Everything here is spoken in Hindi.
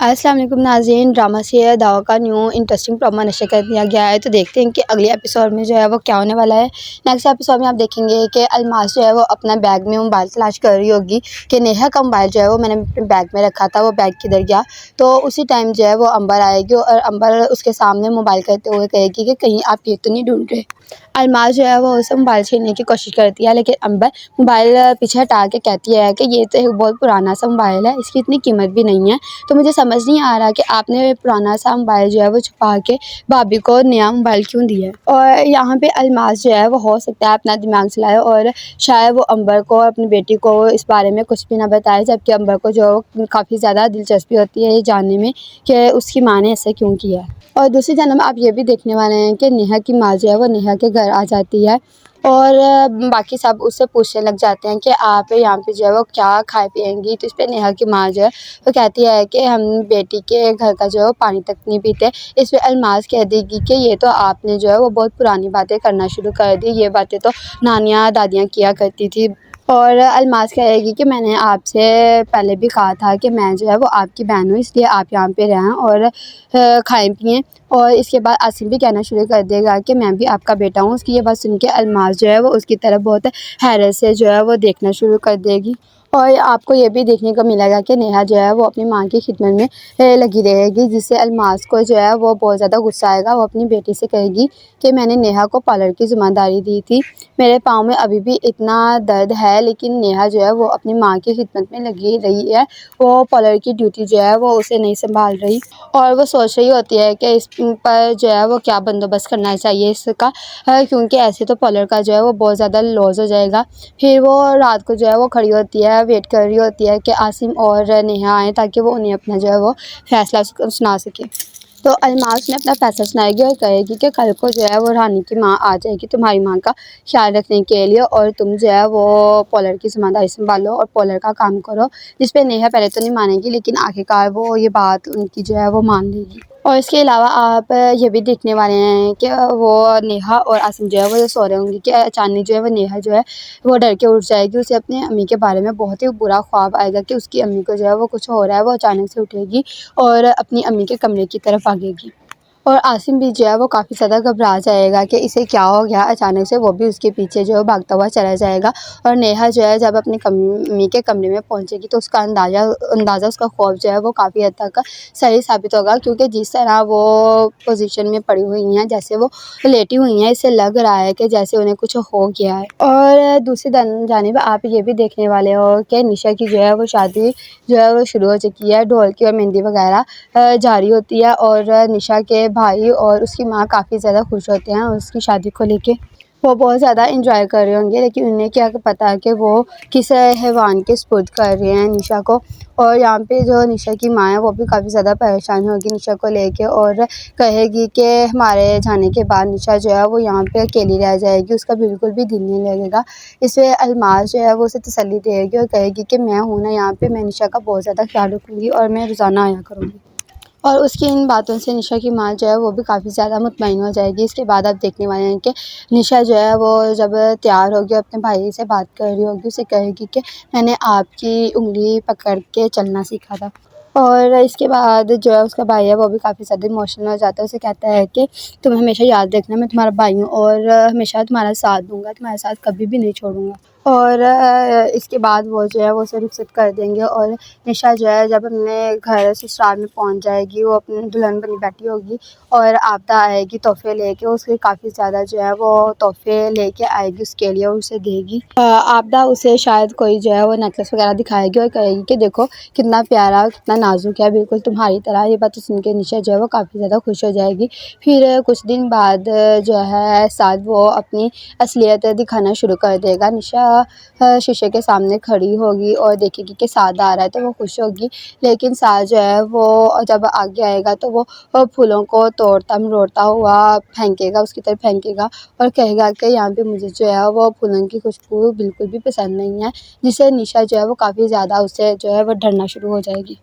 अस्सलाम वालेकुम नाज़रीन, ड्रामा से दावा का न्यू इंटरेस्टिंग प्रोमो नशर कर दिया गया है। तो देखते हैं कि अगले एपिसोड में जो है वो क्या होने वाला है। नेक्स्ट एपिसोड में आप देखेंगे कि अलमास जो है वो अपना बैग में मोबाइल तलाश कर रही होगी कि नेहा का मोबाइल जो है वो मैंने अपने बैग में रखा था, वो बैग किधर गया। तो उसी टाइम जो है वो अंबर आएगी और अंबर उसके सामने मोबाइल करते हुए कहेगी कि कहीं आप ये तो नहीं ढूंढ रहे। अलमास जो है वो उसे मोबाइल छीनने की कोशिश करती है, लेकिन अंबर मोबाइल पीछे हटा के कहती है कि ये तो एक बहुत पुराना सा मोबाइल है, इसकी इतनी कीमत भी नहीं है। तो मुझे समझ नहीं आ रहा कि आपने पुराना सा मोबाइल जो है वो छुपा के भाभी को नया मोबाइल क्यों दिया है। और यहाँ पे अलमास जो है वो हो सकता है अपना दिमाग चलाए और शायद वो अंबर को, अपनी बेटी को इस बारे में कुछ भी ना बताए, जबकि अंबर को जो काफ़ी ज़्यादा दिलचस्पी होती है ये जानने में कि उसकी माँ ने ऐसा क्यों किया है। और दूसरी जानब आप ये भी देखने वाले हैं कि नेहा की माँ जो है वो नेहा के घर आ जाती है और बाकी सब उससे पूछने लग जाते हैं कि आप यहाँ पे जो है वो क्या खाए पिएंगी। तो इस पर नेहा की माँ जो है वो कहती है कि हम बेटी के घर का जो है वो पानी तक नहीं पीते। इस पर अलमास कह देगी कि ये तो आपने जो है वो बहुत पुरानी बातें करना शुरू कर दी, ये बातें तो नानियाँ दादियाँ किया करती थी। और अलमास कहेगी कि मैंने आपसे पहले भी कहा था कि मैं जो है वो आपकी बहन हूँ, इसलिए आप यहाँ पे रहें और खाएं पिएं। और इसके बाद आसिम भी कहना शुरू कर देगा कि मैं भी आपका बेटा हूँ। उसकी ये बात सुन के अलमास जो है वो उसकी तरफ बहुत हैरत से जो है वो देखना शुरू कर देगी। और आपको ये भी देखने को मिलेगा कि नेहा जो है वो अपनी माँ की खिदमत में लगी रहेगी, जिससे अलमास को जो है वो बहुत ज़्यादा गुस्सा आएगा। वो अपनी बेटी से कहेगी कि मैंने नेहा को पार्लर की ज़िम्मेदारी दी थी, मेरे पाँव में अभी भी इतना दर्द है, लेकिन नेहा जो है वो अपनी माँ की खिदमत में लगी रही है। वो पार्लर की ड्यूटी जो है वो उसे नहीं संभाल रही और वो सोच रही होती है कि इस पर जो है वो क्या बंदोबस्त करना चाहिए इसका, क्योंकि ऐसे तो पार्लर का जो है वो बहुत ज़्यादा लॉस हो जाएगा। फिर वो रात को जो है वो खड़ी होती है, वेट कर रही होती है कि आसिम और नेहा आएँ ताकि वो उन्हें अपना जो है वो फ़ैसला सुना सके। तो अलमास ने अपना फ़ैसला सुनाएगी और कहेगी कि कल को जो है वो रानी की माँ आ जाएगी तुम्हारी माँ का ख्याल रखने के लिए, और तुम जो है वो पार्लर की ज़िम्मेदारी संभालो और पार्लर का काम करो। जिस पे नेहा पहले तो नहीं मानेगी, लेकिन आखिरकार वो ये बात उनकी जो है वो मान लेगी। और इसके अलावा आप ये भी देखने वाले हैं कि वो नेहा और आसिम जो है वो सो रहे होंगे कि अचानक जो है वो नेहा जो है वो डर के उठ जाएगी। उसे अपनी अम्मी के बारे में बहुत ही बुरा ख्वाब आएगा कि उसकी अम्मी को जो है वो कुछ हो रहा है। वो अचानक से उठेगी और अपनी अम्मी के कमरे की तरफ भागेगी। और आसिम भी जो है वो काफ़ी ज़्यादा घबरा जाएगा कि इसे क्या हो गया अचानक से। वो भी उसके पीछे जो है भागता हुआ चला जाएगा। और नेहा जो है जब अपनी अम्मी के कमरे में पहुंचेगी तो उसका अंदाज़ा उसका खौफ जो है वो काफ़ी हद तक सही साबित होगा, क्योंकि जिस तरह वो पोजीशन में पड़ी हुई हैं, जैसे वो लेटी हुई हैं, इससे लग रहा है कि जैसे उन्हें कुछ हो गया है। और दूसरी जानिब आप ये भी देखने वाले हो कि निशा की जो है वो शादी जो है वो शुरू हो चुकी है। ढोल की और मेहंदी वगैरह जारी होती है और निशा के भाई और उसकी माँ काफ़ी ज़्यादा खुश होते हैं उसकी शादी को लेके। वो बहुत ज़्यादा एंजॉय कर रहे होंगे, लेकिन उन्हें क्या पता है कि वो किस हैवान के सुपुर्द कर रहे हैं निशा को। और यहाँ पे जो निशा की माँ है वो भी काफ़ी ज़्यादा परेशान होगी निशा को लेके और कहेगी कि हमारे जाने के बाद निशा जो है वो यहाँ पे अकेली रह जाएगी, उसका बिल्कुल भी दिल नहीं लगेगा। इसलिए अलमास जो है वो उसे तसल्ली देगी और कहेगी कि मैं हूँ ना यहाँ पे, मैं निशा का बहुत ज़्यादा ख्याल रखूँगी और मैं रोज़ाना आया करूँगी। और उसकी इन बातों से निशा की माँ जो है वो भी काफ़ी ज़्यादा मुतमईन हो जाएगी। इसके बाद आप देखने वाले हैं कि निशा जो है वो जब तैयार होगी अपने भाई से बात कर रही होगी, उसे कहेगी कि मैंने आपकी उंगली पकड़ के चलना सीखा था। और इसके बाद जो है उसका भाई है वो भी काफ़ी ज़्यादा इमोशनल हो जाता है। उसे कहता है कि तुम हमेशा याद रखना, मैं तुम्हारा भाई हूँ और हमेशा तुम्हारा साथ दूँगा, तुम्हारा साथ कभी भी नहीं छोड़ूँगा। और इसके बाद वो जो है वो उसे रुखसत कर देंगे और निशा जो है जब अपने घर ससुराल में पहुंच जाएगी, वो अपनी दुल्हन बनी बैठी होगी और आपदा आएगी तोहफ़े लेके। उसके काफ़ी ज़्यादा जो है वो तोहफ़े लेके आएगी उसके लिए और उसे देगी। आपदा उसे शायद कोई जो है वो नेकलेस वगैरह दिखाएगी और कहेगी कि देखो कितना प्यारा, कितना नाजुक है, बिल्कुल तुम्हारी तरह। ये बात सुन के निशा जो है वो काफ़ी ज़्यादा खुश हो जाएगी। फिर कुछ दिन बाद जो है साद वो अपनी असलियत दिखाना शुरू कर देगा। निशा शीशे के सामने खड़ी होगी और देखेगी कि साद आ रहा है तो वो खुश होगी, लेकिन साद जो है वो जब आगे आएगा तो वो फूलों को तोड़ता मरोड़ता हुआ फेंकेगा, उसकी तरफ फेंकेगा और कहेगा कि यहाँ पे मुझे जो है वो फूलों की खुशबू बिल्कुल भी पसंद नहीं है, जिससे निशा जो है वो काफ़ी ज़्यादा उससे जो है वो डरना शुरू हो जाएगी।